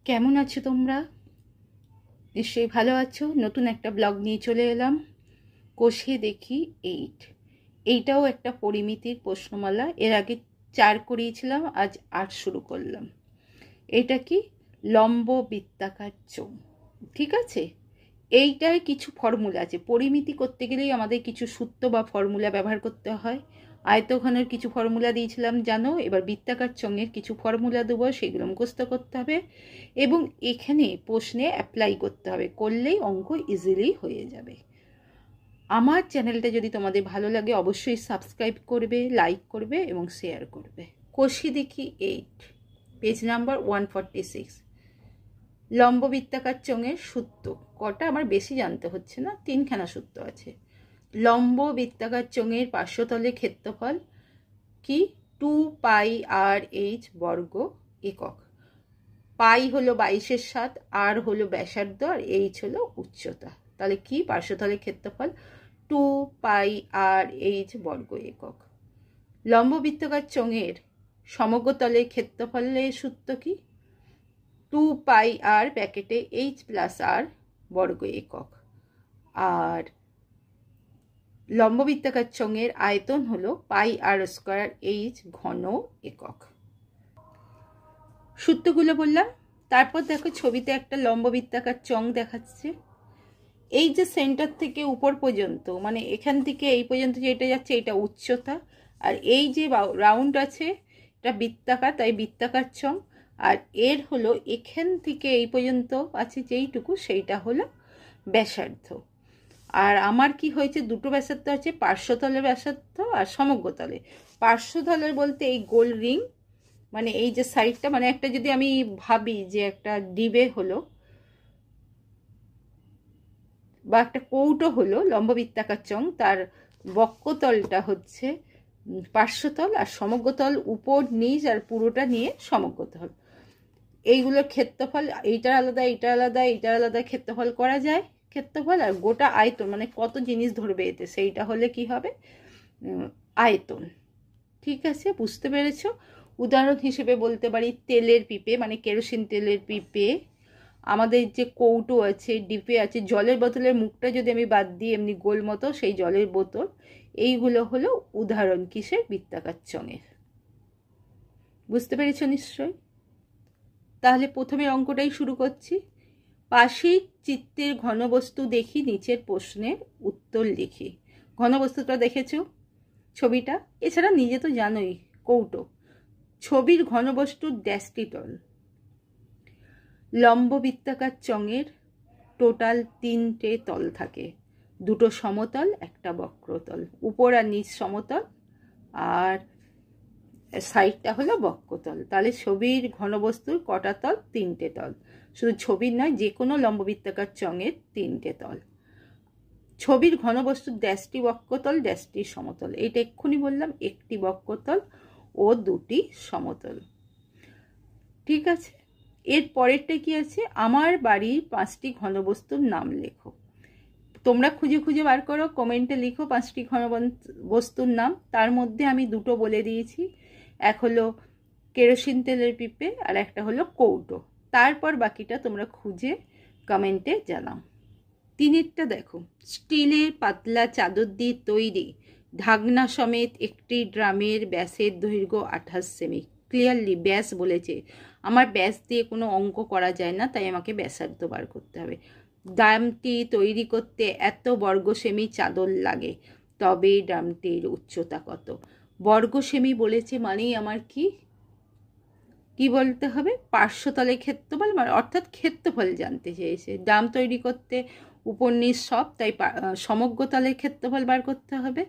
কেমন আছো তোমরা? নিশ্চয়ই ভালো আছো। নতুন একটা ব্লগ নিয়ে চলে এলাম। কষে দেখি 8। এইটাও একটা পরিমিতির প্রশ্নমালা। এর আগে 4 করিয়েছিলাম, আজ 8 শুরু করলাম। এটা কি? লম্ব বৃত্তাকার চোঙ। ঠিক আছে, এইটার কিছু ফর্মুলা আছে। পরিমিতি করতে গেলেই আমাদের কিছু সূত্র বা ফর্মুলা ব্যবহার করতে হয়। আয়তঘনের কিছু ফর্মুলা দিয়েছিলাম জানো, এবার বৃত্তাকার চোঙের কিছু ফর্মুলা দেবো, সেগুলো মুখস্থ করতে হবে এবং এখানে প্রশ্নে অ্যাপ্লাই করতে হবে, করলেই অঙ্ক ইজিলি হয়ে যাবে। আমার চ্যানেলটা যদি তোমাদের ভালো লাগে অবশ্যই সাবস্ক্রাইব করবে, লাইক করবে এবং শেয়ার করবে। কষি দেখি 8, পেজ নাম্বার 146। লম্ব বৃত্তাকার চোঙের সূত্র কটা আমার বেশি জানতে হচ্ছে না, 3খানা সূত্র আছে। লম্ব বৃত্তাকার চোঙের পার্শ্বতলে ক্ষেত্রফল কি? 2πr/h বর্গ একক। পাই হলো 22/7, আর হলো ব্যাসার্ধ, আর এইচ হলো উচ্চতা। তাহলে কি? পার্শ্বতলের ক্ষেত্রফল 2πr/h বর্গ একক। লম্ব বৃত্তাকার চোঙের সমগ্রতলের ক্ষেত্রফলের সূত্র কি? 2πr ব্র্যাকেটে h প্লাস r বর্গ একক। আর লম্ব বৃত্তাকার চোঙের আয়তন হলো πr² ঘন একক। সূত্রগুলো বললাম। তারপর দেখো ছবিতে একটা লম্ব বৃত্তাকার চোঙ দেখাচ্ছে। এই যে সেন্টার থেকে উপর পর্যন্ত, মানে এখান থেকে এই পর্যন্ত যেটা যাচ্ছে এটা উচ্চতা, আর এই যে রাউন্ড আছে এটা বৃত্তাকার, তাই বৃত্তাকার চোঙ। আর এর হলো এখান থেকে এই পর্যন্ত আছে যেইটুকু, সেইটা হলো ব্যাসার্ধ। আর আমার কি হয়েছে, দুটো ব্যাসার্ধ আছে, পার্শ্বতলের ব্যাসার্ধ আর সমগ্রতলে। পার্শ্বতলের বলতে এই গোল রিং, মানে এই যে সাইডটা, মানে একটা যদি আমি ভাবি যে একটা ডিবে হলো বা একটা কৌটো হলো লম্ব বৃত্তাকার চোঙ, তার বক্ষতলটা হচ্ছে পার্শ্বতল, আর সমগ্রতল উপর নিচ আর পুরোটা নিয়ে সমগ্রতল। এইগুলোর ক্ষেত্রফল, এইটার আলাদা, এইটার আলাদা, এইটার আলাদা ক্ষেত্রফল করা যায়। ক্ষেত্রফল আর গোটা আয়তন, মানে কত জিনিস ধরবে এতে, সেইটা হলে কি হবে? আয়তন। ঠিক আছে, বুঝতে পেরেছো? উদাহরণ হিসেবে বলতে পারি তেলের পিপে, মানে কেরোসিন তেলের পিপে, আমাদের যে কৌটো আছে, ডিপে আছে, জলের বোতলের মুখটা যদি আমি বাদ দিই এমনি গোল মতো সেই জলের বোতল, এইগুলো হলো উদাহরণ কিসের? বৃত্তাকার চোঙের। বুঝতে পেরেছো নিশ্চয়? তাহলে প্রথমে অঙ্কটাই শুরু করছি। পাশের চিত্রের ঘনবস্তু দেখি, নিচের প্রশ্নের উত্তর লিখি। ঘনবস্তুটা দেখেছো ছবিটা? এছাড়া নিজে তো জানোই কৌটো। ছবির ঘনবস্তুর ড্যাশটি তল। লম্ব বৃত্তাকার চোঙের টোটাল 3টে তল থাকে, 2টো সমতল, একটা বক্রতল। উপর আর নিচ সমতল, আর সাইডটা হলো বক্রতল। তাহলে ছবির ঘনবস্তুর কটা তল? 3টে তল। শুধু ছবির নয়, যে কোনো লম্ব বৃত্তাকার চোঙের 3টে তল। ছবির ঘনবস্তুর ড্যাশটি বক্রতল, ড্যাশটি সমতল। এইটা এক্ষুনি বললাম, একটি বক্রতল ও 2টি সমতল। ঠিক আছে, এর পরেরটা কি আছে? আমার বাড়ির 5টি ঘনবস্তুর নাম লেখো। তোমরা খুঁজে খুঁজে বার করো, কমেন্টে লিখো 5টি ঘনবস্তুর নাম। তার মধ্যে আমি 2টো বলে দিয়েছি, এক হলো কেরোসিন তেলের পিপে আর একটা হলো কৌটো। তারপর বাকিটা তোমরা খুঁজে কমেন্টে জানাও। 3এরটা দেখো, স্টিলের পাতলা চাদর দিয়ে তৈরি ঢাকনা সমেত একটি ড্রামের ব্যাসের দৈর্ঘ্য 28 সেমি। ক্লিয়ারলি ব্যাস বলেছে, আমার ব্যাস দিয়ে কোনো অঙ্ক করা যায় না, তাই আমাকে ব্যাসার্ধ বার করতে হবে। ড্রামটি তৈরি করতে এত বর্গ সেমি চাদর লাগে, তবে ড্রামটির উচ্চতা কত? বর্গ সেমি বলেছে মানেই আমার কি কি বলতে হবে? পার্শ্বতলের ক্ষেত্রফল, মানে অর্থাৎ ক্ষেত্রফল জানতে চেয়েছে। ড্রাম তৈরি করতে উপর নিচ সব, তাই সমগ্রতলের ক্ষেত্রফল বার করতে হবে।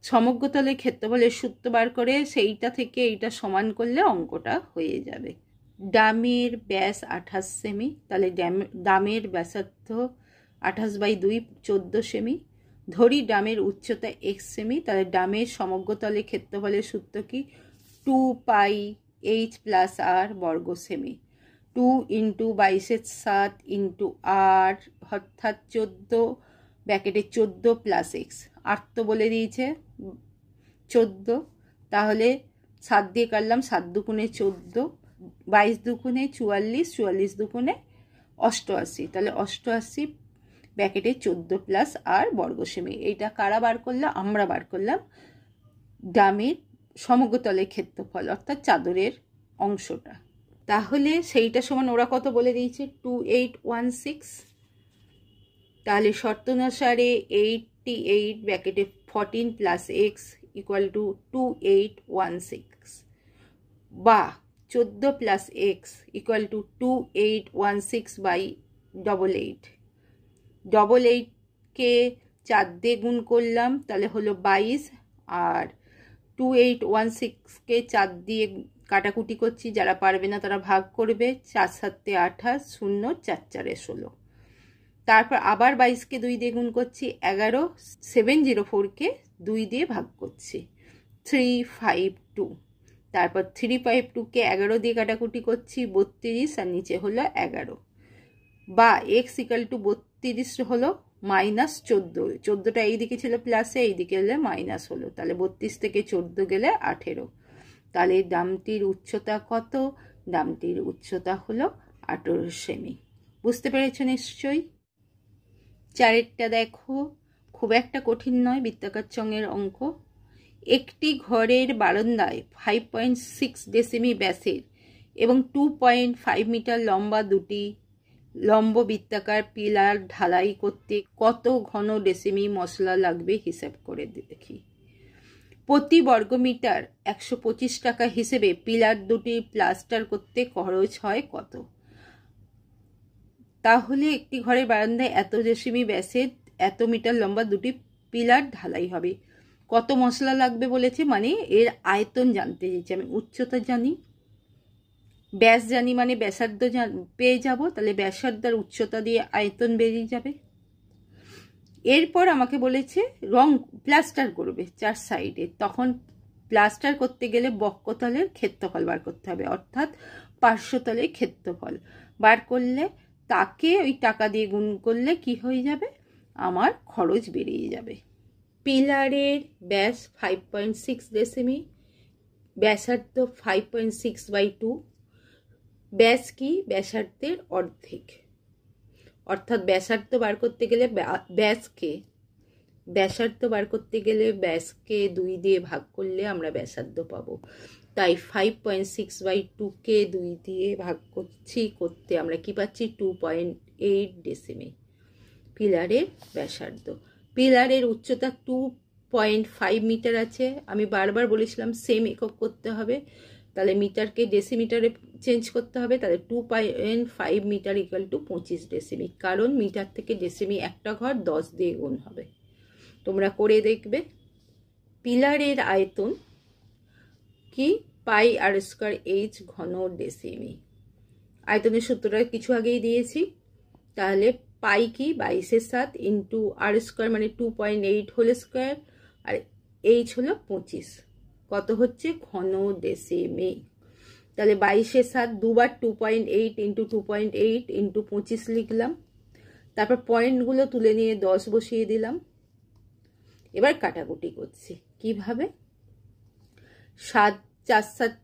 সমগ্রতলের ক্ষেত্রফলের সূত্র বার করে সেইটা থেকে এইটা সমান করলে অঙ্কটা হয়ে যাবে। ড্রামের ব্যাস 28 সেমি, তাহলে ড্রামের ব্যাসার্ধ 28/2 14 সেমি। ধরি ড্রামের উচ্চতা x সেমি, তাহলে ড্রামের সমগ্রতলের ক্ষেত্রফলের সূত্র কি? 2πh প্লাস r বর্গ সেমি। 2 × 22/7 × r অর্থাৎ 14 ব্র্যাকেটে 14 প্লাস x। আর তো বলে দিয়েছে 14, তাহলে 7 দিয়ে কাটলাম, 7 × 2 = 14, 22 দুগুণে 44, 44 দুগুণে 88, তাহলে 88 ব্র্যাকেটে 14 প্লাস আর বর্গ সেমি। এইটা কারা বার করলো? আমরা বার করলাম। ডামের সমগ্রতলের ক্ষেত্রফল অর্থাৎ চাদরের অংশটা। তাহলে সেইটা সমান ওরা কত বলে দিয়েছে? 2816। তাহলে শর্ত অনুসারে 88 ব্র্যাকেটে 14 প্লাস x ইকুয়াল টু 2816, বা 14 প্লাস এক্স ইকুয়াল টু 2816/88। 88কে 4 দিয়ে গুণ করলাম, তাহলে হলো 22, আর 2816কে 4 দিয়ে কাটাকুটি করছি, যারা পারবে না তারা ভাগ করবে। 4 7 28, 0 4 4 16। তারপর আবার 22কে 2 দিয়ে গুণ করছি, 11। 704কে 2 দিয়ে ভাগ করছি, 352। তারপর 352কে 11 দিয়ে কাটাকুটি করছি, 32, আর নিচে হলো 11, বা এক্স ইকাল টু 32 হলো -14। 14টা এইদিকে ছিল প্লাসে, এইদিকে হলে মাইনাস হলো, তাহলে 32 থেকে 14 গেলে 18। তাহলে ডামটির উচ্চতা কত? ডামটির উচ্চতা হলো 18 সেমি। বুঝতে পেরেছ নিশ্চয়ই? চারেরটা দেখো, খুব একটা কঠিন নয়, বৃত্তাকার চঙের অঙ্ক। একটি ঘরের বারান্দায় 5.6 ডেসিমি ব্যাসের এবং 2.5 মিটার লম্বা দুটি লম্ব বৃত্তাকার পিলার ঢালাই করতে কত ঘন ডেসিমি মশলা লাগবে হিসাব করে দেখি। প্রতি বর্গমিটার 125 টাকা হিসেবে পিলার দুটি প্লাস্টার করতে খরচ হয় কত? তাহলে একটি ঘরের বারান্দায় এত ডেসিমি ব্যাসের এত মিটার লম্বা দুটি পিলার ঢালাই হবে, কত মশলা লাগবে বলেছে, মানে এর আয়তন জানতে চেয়েছে। আমি উচ্চতা জানি, ব্যাস জানি, মানে ব্যাসার্ধ পেয়ে যাব, তাহলে ব্যাসার্ধের উচ্চতা দিয়ে আয়তন বেরিয়ে যাবে। এরপর আমাকে বলেছে রং প্লাস্টার করবে 4 সাইডে, তখন প্লাস্টার করতে গেলে বক্ষতলের ক্ষেত্রফল বার করতে হবে, অর্থাৎ পার্শ্বতলের ক্ষেত্রফল বার করলে তাকে ওই টাকা দিয়ে গুণ করলে কি হয়ে যাবে? আমার খরচ বেরিয়ে যাবে। পিলারের ব্যাস 5.6 ডেসিমি, ব্যাসার্ধ 5.6/2। ব্যাস কি? ব্যাসার্ধের অর্ধেক, অর্থাৎ ব্যাসার্ধ বার করতে গেলে ব্যাসকে 2 দিয়ে ভাগ করলে আমরা ব্যাসার্ধ পাবো। তাই 5.6/2কে 2 দিয়ে ভাগ করতে আমরা কি পাচ্ছি? 2.8 ডেসিমি পিলারের ব্যাসার্ধ। পিলারের উচ্চতা 2.5 মিটার আছে। আমি বারবার বলেছিলাম সেম একক করতে হবে, তাহলে মিটারকে ডেসিমিটারে চেঞ্জ করতে হবে। তাহলে 2.5 মিটার ইকুয়াল টু 25 ডেসিমি, কারণ মিটার থেকে ডেসিমি একটা ঘর 10 দিয়ে গুণ হবে। তোমরা করে দেখবে। পিলারের আয়তন কি? πr²h ঘন ডেসিমি। আয়তনের সূত্রটা কিছু আগেই দিয়েছি। তাহলে পাই কি? 22/7 ইন্টু r² মানে 2.8 হোল স্কোয়ার, আর এইচ হলো 25, কত হচ্ছে? ঘন ডেসিমি। তাহলে 22/7 দুবার 2.8 ইন্টু 2.8 ইন্টু 25 লিখলাম। তারপর পয়েন্টগুলো তুলে নিয়ে 10 বসিয়ে দিলাম। এবার কাটাকুটি করছি কিভাবে? 7 4 7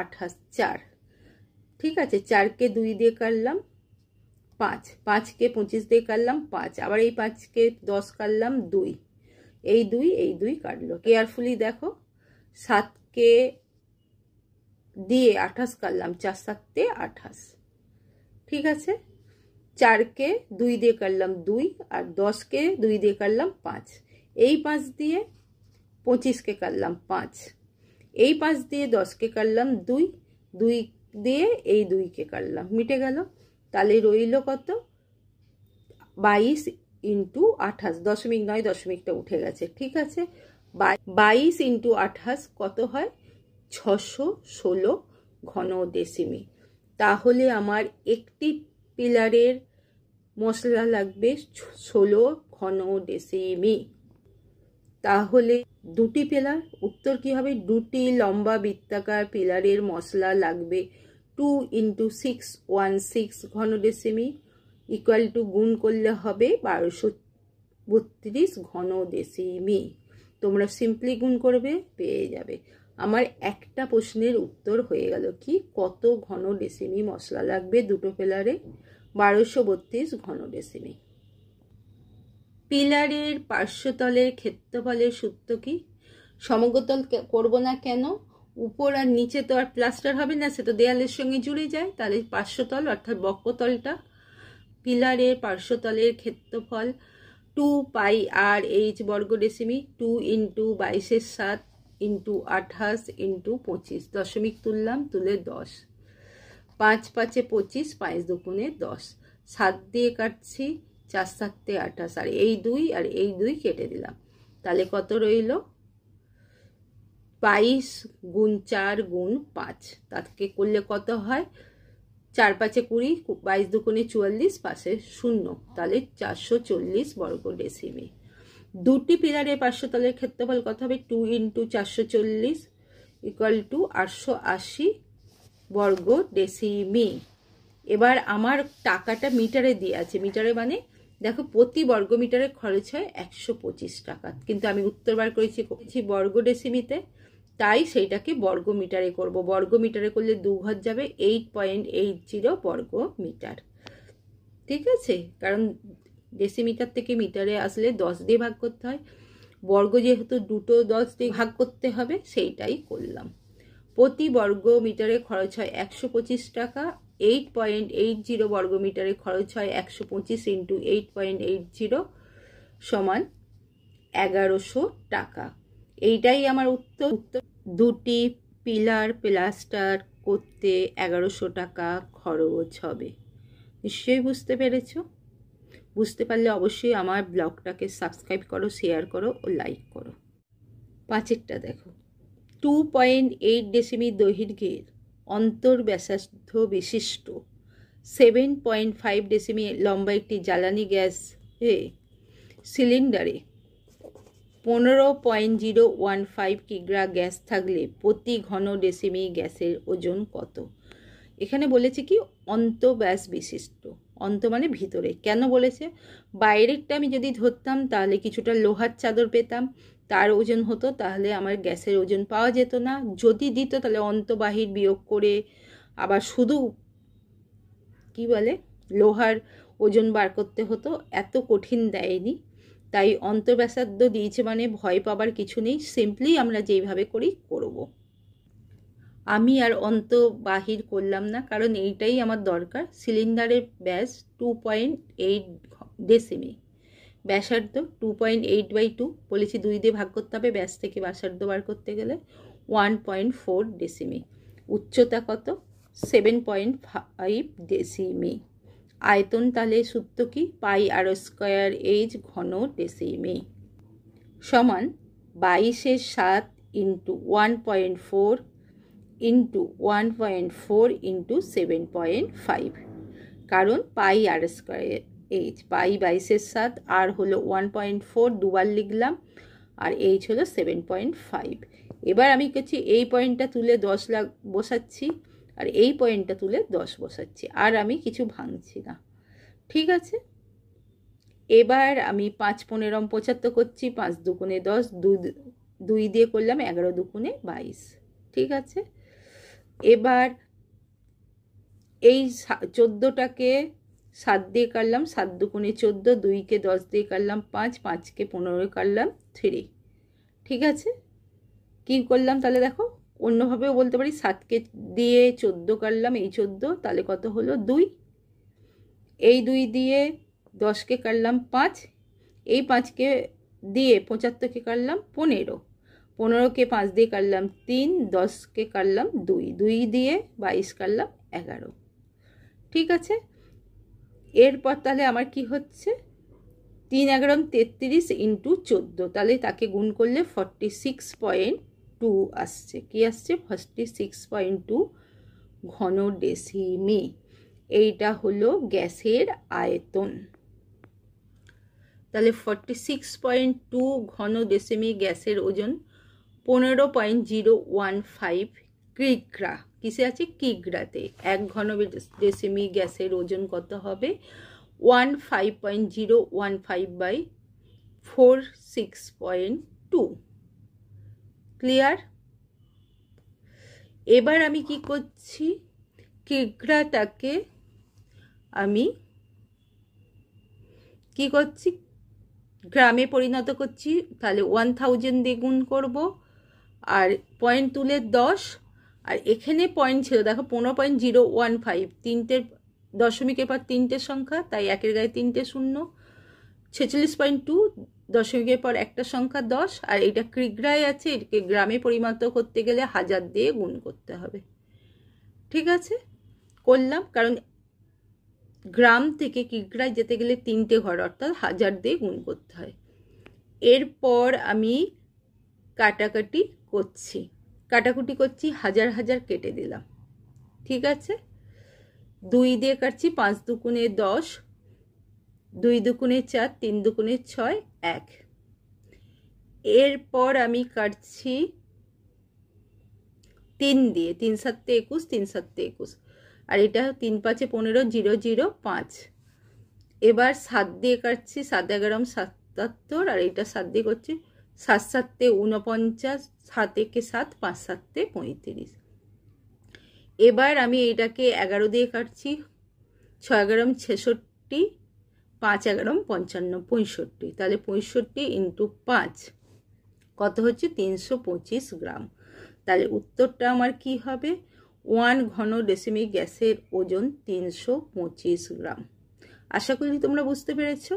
28, 4, ঠিক আছে। 4কে 2 দিয়ে কাটলাম 5, 5কে 25 দিয়ে কাটলাম 5, আবার এই 5কে 10 কাটলাম 2, এই 2 কাটলো। কেয়ারফুলি দেখো, 7কে দিয়ে 28 কাটলাম, 4 7 28, ঠিক আছে। 4কে 2 দিয়ে কাটলাম 2, আর 10কে 2 দিয়ে কাটলাম 5, এই 5 দিয়ে 25কে কাটলাম 5, এই 5 দিয়ে 10কে কাটলাম 2, 2 দিয়ে এই 2কে কাটলাম, মিটে গেল। তাহলে রইল কত? 22 ইন্টু 28, দশমিক নয়, দশমিকটা উঠে গেছে, ঠিক আছে। 22 ইন্টু 28 কত হয়? 616 ঘন ডেসিমি। তাহলে আমার একটি পিলারের মশলা লাগবে 16 ঘন ডেসিমি। তাহলে দুটি পিলার, উত্তর কি হবে? দুটি লম্বা বৃত্তাকার পিলারের মশলা লাগবে 2 ইন্টু 616 ঘন ডেসিমি, ইকুয়াল টু গুণ করলে হবে 1232 ঘন ডেসিমি। তোমরা সিম্পলি গুণ করবে, পেয়ে যাবে। আমার একটা প্রশ্নের উত্তর হয়ে গেল। কি, কত ঘন ডেসিমি মশলা লাগবে দুটো পিলারে? 1232 ঘন ডেসিমি। পিলারের পার্শ্বতলের ক্ষেত্রফলের সূত্র কি? সমগ্রতল করব না কেন? উপর আর নিচে তো আর প্লাস্টার হবে না, সে তো দেয়ালের সঙ্গে জুড়ে যায়। তাহলে পার্শ্বতল অর্থাৎ বক্রতলটা, পিলারের পার্শ্বতলের ক্ষেত্রফল 2 পাই আর এইচ বর্গ ডেসিমি। 2 × 22/7 × 28 × 25, দশমিক তুললাম, তুলে 10। 5 × 5 = 25, 5 × 2 = 10। 7 দিয়ে কাটছি, 4 × 7 = 28, আর এই 2 আর এই 2 কেটে দিলাম। তাহলে কত রইল? 22 × 4 × 5। তাকে করলে কত হয়? 4 × 5 = 20, 22 × 2 = 44, পাশে 0, তাহলে 440 বর্গ ডেসিমি। দুটি পিলারের পার্শ্বতলের ক্ষেত্রফল কত হবে? 2 × 440 = 880 বর্গ ডেসিমি। এবার আমার টাকাটা মিটারে দিয়ে আছে। মিটারে মানে দেখো প্রতি বর্গ মিটারে খরচ হয় 125 টাকা, কিন্তু আমি উত্তর বার করেছি বর্গ ডেসিমিতে, তাই সেইটাকে বর্গ মিটারে করব। বর্গ মিটারে করলে 2 ঘর যাবে, 8.80 বর্গ মিটার। ঠিক আছে, কারণ ডেসিমিটার থেকে মিটারে আসলে 10 দিয়ে ভাগ করতে হয়, বর্গ যেহেতু দুটো 10 দিয়ে ভাগ করতে হবে, সেইটাই করলাম। প্রতি বর্গ মিটারে খরচ হয় 125 টাকা। 8.80 বর্গ মিটারে খরচ হয় 125 × 8.80 সমান 1100 টাকা। এইটাই আমার উত্তর। দুটি পিলার প্লাস্টার করতে 1100 টাকা খরচ হবে। নিশ্চয়ই বুঝতে পেরেছ। বুঝতে পারলে অবশ্যই আমার ব্লগটাকে সাবস্ক্রাইব করো, শেয়ার করো ও লাইক করো। 5এরটা দেখো। 2.8 ডেসিমি দৈর্ঘ্যের অন্তর্ব্যাসার্ধ বিশিষ্ট 7.5 ডেসিমি লম্বা একটি জ্বালানি গ্যাস সিলিন্ডারে 15.015 কিগ্রা গ্যাস থাকলে প্রতি ঘন ডেসিমি গ্যাসের ওজন কত? এখানে বলেছে কি অন্তব্যাস বিশিষ্ট। অন্ত মানে ভিতরে। কেন বলেছে? বাইরেরটা আমি যদি ধরতাম তাহলে কিছুটা লোহার চাদর পেতাম, তার ওজন হতো, তাহলে আমার গ্যাসের ওজন পাওয়া যেত না। যদি দিত তাহলে অন্তবাহির বিয়োগ করে আবার শুধু কি বলে লোহার ওজন বার করতে হতো। এত কঠিন দেয়নি, তাই অন্তর্ব্যাসার্ধ দিয়েছে মানে ভয় পাবার কিছু নেই। সিম্পলি আমরা যেইভাবে করি করব। আমি আর অন্তবাহির করলাম না, কারণ এইটাই আমার দরকার। সিলিন্ডারের ব্যাস 2.8 ডেসিমি, ব্যাসার্ধ 2.8/2 বলেছি, 2 দিয়ে ভাগ করতে হবে ব্যাস থেকে ব্যাসার্ধ বার করতে গেলে। 1.4 ডেসিমি। উচ্চতা কত? 7.5 ডেসিমি। আয়তন তাহলে সূত্র কি? πr² ঘন ডেসিমি সমান 22/7 × 1.4 × 1.4 × 7.5, কারণ πr²। পাই 22/7, আর হলো 1.4, দুবার লিখলাম, আর এইচ হলো 7.5। এবার আমি করছি এই পয়েন্টটা তুলে 10 বসাচ্ছি, আর এই পয়েন্টটা তুলে 10 বসাচ্ছি, আর আমি কিছু ভাঙছি না। ঠিক আছে, এবার আমি 5 × 15 = 75 করছি। 5 × 2 = 10, 2 দিয়ে করলাম 11 × 2 = 22। ঠিক আছে, এবার এই 14টাকে 7 দিয়ে কাটলাম, 7 × 2 = 14, 2কে 10 দিয়ে কাটলাম 5, 5কে 15 কাটলাম 3। ঠিক আছে, কি করলাম তাহলে দেখো, অন্যভাবেও বলতে পারি, 7কে দিয়ে 14 কাটলাম, এই 14, তাহলে কত হলো 2। এই 2 দিয়ে 10কে কাটলাম 5, এই 5কে দিয়ে 75কে কাটলাম 15, 15কে 5 দিয়ে কাটলাম 3, 10কে কাটলাম 2, 2 দিয়ে 22 কাটলাম 11। ঠিক আছে, এরপর তাহলে আমার কি হচ্ছে, 3 × 11 = 33 × 14, তাহলে তাকে গুণ করলে 46.2 আসছে। কি আসছে? 46.2 ঘন ডেসিমি। এইটা হলো গ্যাসের আয়তন। তাহলে 46.2 ঘন ডেসিমি গ্যাসের ওজন 15.015 কিগ্রা। কিসে আছে? কিগ্রাতে। 1 ঘন ডেসিমি গ্যাসের ওজন কত হবে? 15.015/46.2। ক্লিয়ার? এবার আমি কি করছি, কিগ্রাটাকে আমি কি করছি, গ্রামে পরিণত করছি। তাহলে 1000 দিয়ে গুণ করবো, আর পয়েন্ট তুলে 10, আর এখানে পয়েন্ট ছিল দেখো 15.015, তিনটের দশমিকের পর তিনটে সংখ্যা, তাই একের গায়ে তিনটে শূন্য। 46.2, দশমিকের পর একটা সংখ্যা 10, আর এটা কিগ্রায় আছে, এটাকে গ্রামে পরিণত করতে গেলে 1000 দিয়ে গুণ করতে হবে। ঠিক আছে, করলাম, কারণ গ্রাম থেকে কিগ্রায় যেতে গেলে তিনটে ঘর, অর্থাৎ 1000 দিয়ে গুণ করতে হয়। এরপর আমি কাটাকাটি করছি, কাটাকুটি করছি, 1000 কেটে দিলাম। ঠিক আছে, 2 দিয়ে কাটছি, 5 দুগুণে 10, 2 দুগুণে 4, 3 দুগুণে 6, 1। এরপর আমি কাটছি 3 দিয়ে, 3 7 21, 3 7 21, আর এটা 3 5 15, 0 0 5। এবার 7 দিয়ে কাটছি, 7 11 77, আর এটা 7 দিয়ে করছি, 7 7 49, 7 1 7, 5 7 35। এবার আমি এটাকে 11 দিয়ে কাটছি, 6 11 66, 5 11 55, 65। তাহলে 65 × 5 কত হচ্ছে, 325 গ্রাম। তাহলে উত্তরটা আমার কি হবে, 1 ঘন ডেসিমিক গ্যাসের ওজন 325 গ্রাম। আশা করি তোমরা বুঝতে পেরেছো।